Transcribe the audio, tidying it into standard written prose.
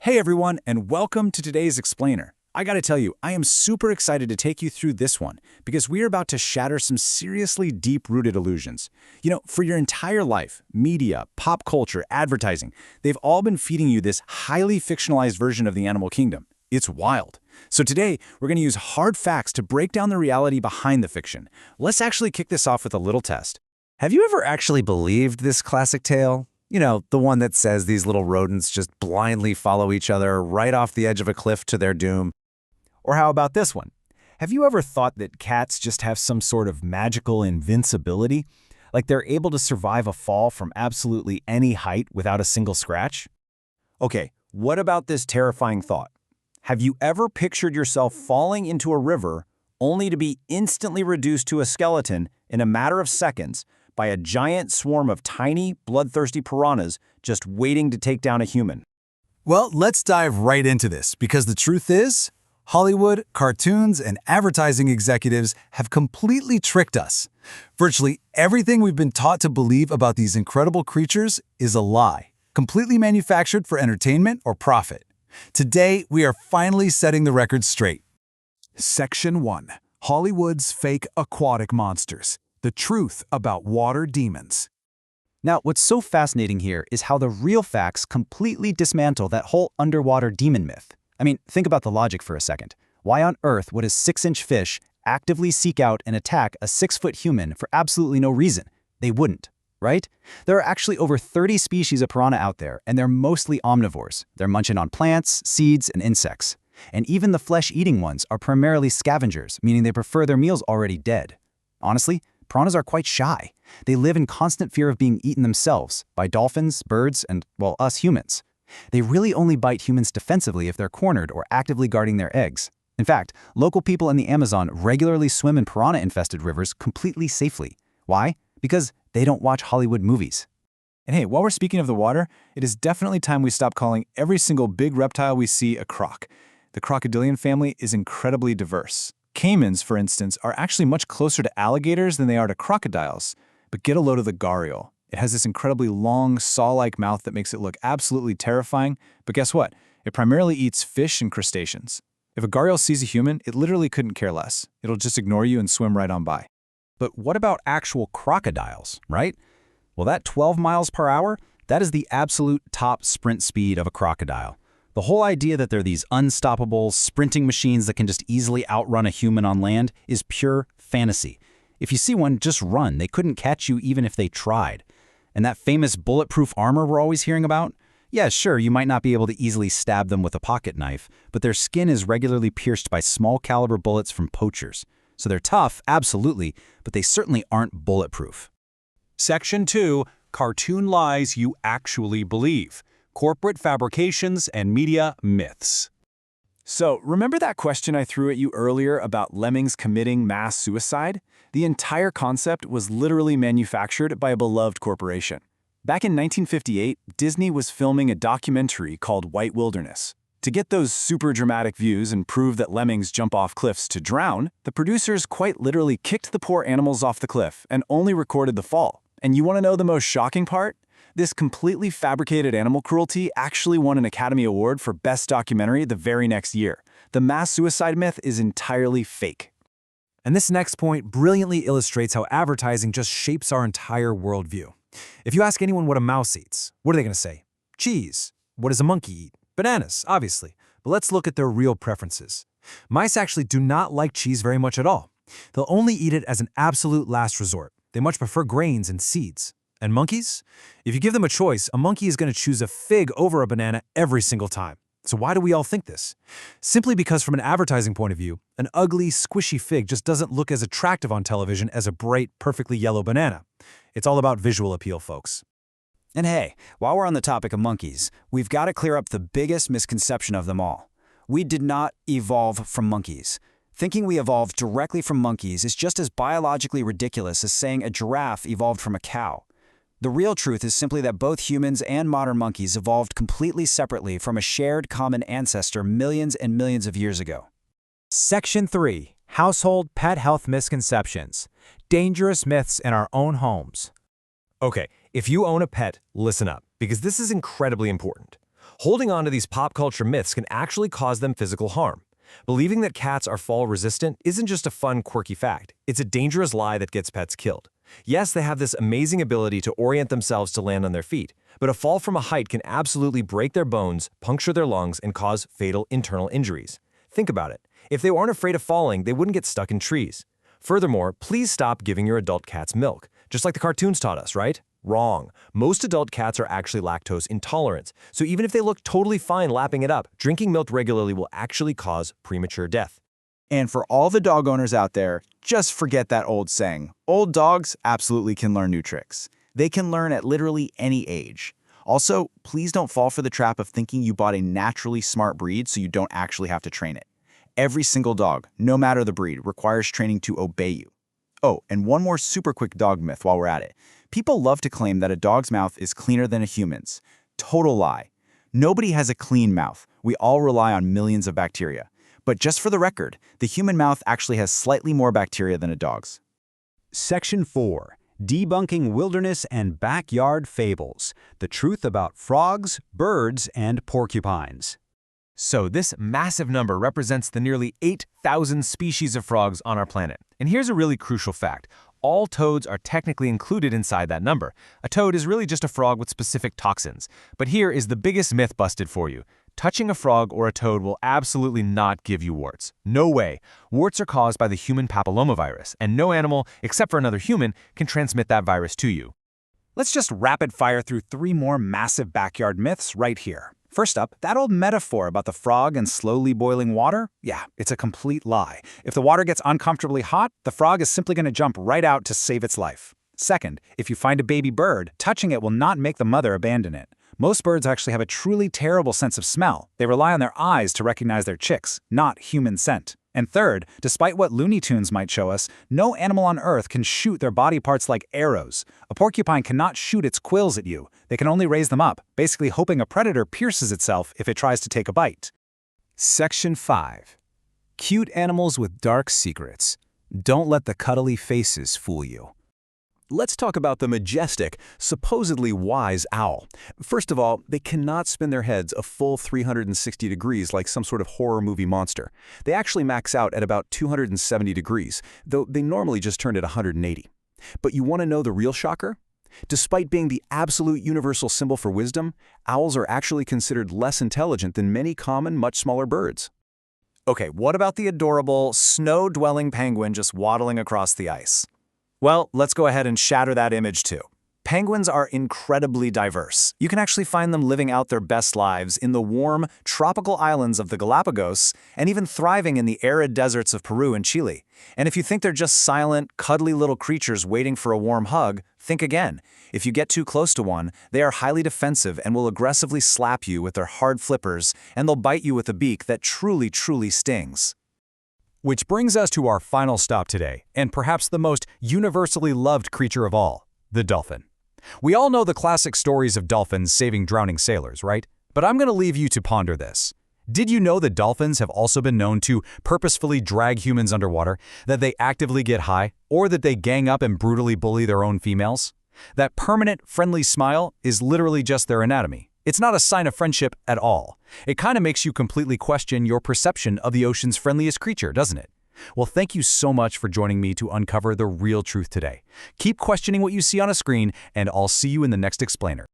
Hey everyone, and welcome to today's Explainer. I gotta tell you, I am super excited to take you through this one because we are about to shatter some seriously deep-rooted illusions. For your entire life, media, pop culture, advertising, they've all been feeding you this highly fictionalized version of the animal kingdom. It's wild. So today, we're gonna use hard facts to break down the reality behind the fiction. Let's actually kick this off with a little test. Have you ever actually believed this classic tale? The one that says these little rodents just blindly follow each other right off the edge of a cliff to their doom. Or how about this one? Have you ever thought that cats just have some sort of magical invincibility? Like they're able to survive a fall from absolutely any height without a single scratch? Okay, what about this terrifying thought? Have you ever pictured yourself falling into a river only to be instantly reduced to a skeleton in a matter of seconds by a giant swarm of tiny, bloodthirsty piranhas just waiting to take down a human? Well, let's dive right into this because the truth is, Hollywood, cartoons, and advertising executives have completely tricked us. Virtually everything we've been taught to believe about these incredible creatures is a lie, completely manufactured for entertainment or profit. Today, we are finally setting the record straight. Section 1. Hollywood's Fake Aquatic Monsters. The truth about water demons. Now, what's so fascinating here is how the real facts completely dismantle that whole underwater demon myth. I mean, think about the logic for a second. Why on earth would a 6-inch fish actively seek out and attack a 6-foot human for absolutely no reason? They wouldn't, right? There are actually over 30 species of piranha out there, and they're mostly omnivores. They're munching on plants, seeds, and insects. And even the flesh-eating ones are primarily scavengers, meaning they prefer their meals already dead. Honestly, piranhas are quite shy. They live in constant fear of being eaten themselves by dolphins, birds, and, well, us humans. They really only bite humans defensively if they're cornered or actively guarding their eggs. In fact, local people in the Amazon regularly swim in piranha-infested rivers completely safely. Why? Because they don't watch Hollywood movies. And hey, while we're speaking of the water, it is definitely time we stop calling every single big reptile we see a croc. The crocodilian family is incredibly diverse. Caimans, for instance, are actually much closer to alligators than they are to crocodiles. But get a load of the gharial. It has this incredibly long, saw-like mouth that makes it look absolutely terrifying. But guess what? It primarily eats fish and crustaceans. If a gharial sees a human, it literally couldn't care less. It'll just ignore you and swim right on by. But what about actual crocodiles, right? Well, that 12 miles per hour, that is the absolute top sprint speed of a crocodile. The whole idea that they're these unstoppable, sprinting machines that can just easily outrun a human on land is pure fantasy. If you see one, just run. They couldn't catch you even if they tried. And that famous bulletproof armor we're always hearing about? Yeah, sure, you might not be able to easily stab them with a pocket knife, but their skin is regularly pierced by small caliber bullets from poachers. So they're tough, absolutely, but they certainly aren't bulletproof. Section 2. Cartoon Lies You Actually Believe. Corporate Fabrications and Media Myths. So, remember that question I threw at you earlier about lemmings committing mass suicide? The entire concept was literally manufactured by a beloved corporation. Back in 1958, Disney was filming a documentary called White Wilderness. To get those super dramatic views and prove that lemmings jump off cliffs to drown, the producers quite literally kicked the poor animals off the cliff and only recorded the fall. And you want to know the most shocking part? This completely fabricated animal cruelty actually won an Academy Award for Best Documentary the very next year. The mass suicide myth is entirely fake. And this next point brilliantly illustrates how advertising just shapes our entire worldview. If you ask anyone what a mouse eats, what are they going to say? Cheese. What does a monkey eat? Bananas, obviously. But let's look at their real preferences. Mice actually do not like cheese very much at all. They'll only eat it as an absolute last resort. They much prefer grains and seeds. And monkeys? If you give them a choice, a monkey is going to choose a fig over a banana every single time. So why do we all think this? Simply because from an advertising point of view, an ugly, squishy fig just doesn't look as attractive on television as a bright, perfectly yellow banana. It's all about visual appeal, folks. And hey, while we're on the topic of monkeys, we've got to clear up the biggest misconception of them all. We did not evolve from monkeys. Thinking we evolved directly from monkeys is just as biologically ridiculous as saying a giraffe evolved from a cow. The real truth is simply that both humans and modern monkeys evolved completely separately from a shared common ancestor millions and millions of years ago. Section 3. Household Pet Health Misconceptions. Dangerous Myths in Our Own Homes. Okay, if you own a pet, listen up, because this is incredibly important. Holding on to these pop culture myths can actually cause them physical harm. Believing that cats are fall-resistant isn't just a fun, quirky fact. It's a dangerous lie that gets pets killed. Yes, they have this amazing ability to orient themselves to land on their feet, but a fall from a height can absolutely break their bones, puncture their lungs, and cause fatal internal injuries. Think about it. If they weren't afraid of falling, they wouldn't get stuck in trees. Furthermore, please stop giving your adult cats milk, just like the cartoons taught us, right? Wrong. Most adult cats are actually lactose intolerant, so even if they look totally fine lapping it up, drinking milk regularly will actually cause premature death. And for all the dog owners out there, just forget that old saying. Old dogs absolutely can learn new tricks. They can learn at literally any age. Also, please don't fall for the trap of thinking you bought a naturally smart breed so you don't actually have to train it. Every single dog, no matter the breed, requires training to obey you. Oh, and one more super quick dog myth while we're at it. People love to claim that a dog's mouth is cleaner than a human's. Total lie. Nobody has a clean mouth. We all rely on millions of bacteria. But just for the record, the human mouth actually has slightly more bacteria than a dog's. Section 4. Debunking Wilderness and Backyard Fables. The truth about frogs, birds, and porcupines. So this massive number represents the nearly 8,000 species of frogs on our planet. And here's a really crucial fact. All toads are technically included inside that number. A toad is really just a frog with specific toxins. But here is the biggest myth busted for you. Touching a frog or a toad will absolutely not give you warts. No way. Warts are caused by the human papillomavirus, and no animal, except for another human, can transmit that virus to you. Let's just rapid fire through 3 more massive backyard myths right here. First up, that old metaphor about the frog and slowly boiling water? Yeah, it's a complete lie. If the water gets uncomfortably hot, the frog is simply going to jump right out to save its life. Second, if you find a baby bird, touching it will not make the mother abandon it. Most birds actually have a truly terrible sense of smell. They rely on their eyes to recognize their chicks, not human scent. And third, despite what Looney Tunes might show us, no animal on Earth can shoot their body parts like arrows. A porcupine cannot shoot its quills at you. They can only raise them up, basically hoping a predator pierces itself if it tries to take a bite. Section 5. Cute animals with dark secrets. Don't let the cuddly faces fool you. Let's talk about the majestic, supposedly wise owl. First of all, they cannot spin their heads a full 360 degrees like some sort of horror movie monster. They actually max out at about 270 degrees, though they normally just turn at 180. But you want to know the real shocker? Despite being the absolute universal symbol for wisdom, owls are actually considered less intelligent than many common, much smaller birds. Okay, what about the adorable, snow-dwelling penguin just waddling across the ice? Well, let's go ahead and shatter that image too. Penguins are incredibly diverse. You can actually find them living out their best lives in the warm, tropical islands of the Galapagos and even thriving in the arid deserts of Peru and Chile. And if you think they're just silent, cuddly little creatures waiting for a warm hug, think again. If you get too close to one, they are highly defensive and will aggressively slap you with their hard flippers, and they'll bite you with a beak that truly stings. Which brings us to our final stop today, and perhaps the most universally loved creature of all, the dolphin. We all know the classic stories of dolphins saving drowning sailors, right? But I'm going to leave you to ponder this. Did you know that dolphins have also been known to purposefully drag humans underwater, that they actively get high, or that they gang up and brutally bully their own females? That permanent, friendly smile is literally just their anatomy. It's not a sign of friendship at all. It kind of makes you completely question your perception of the ocean's friendliest creature, doesn't it? Well, thank you so much for joining me to uncover the real truth today. Keep questioning what you see on a screen, and I'll see you in the next explainer.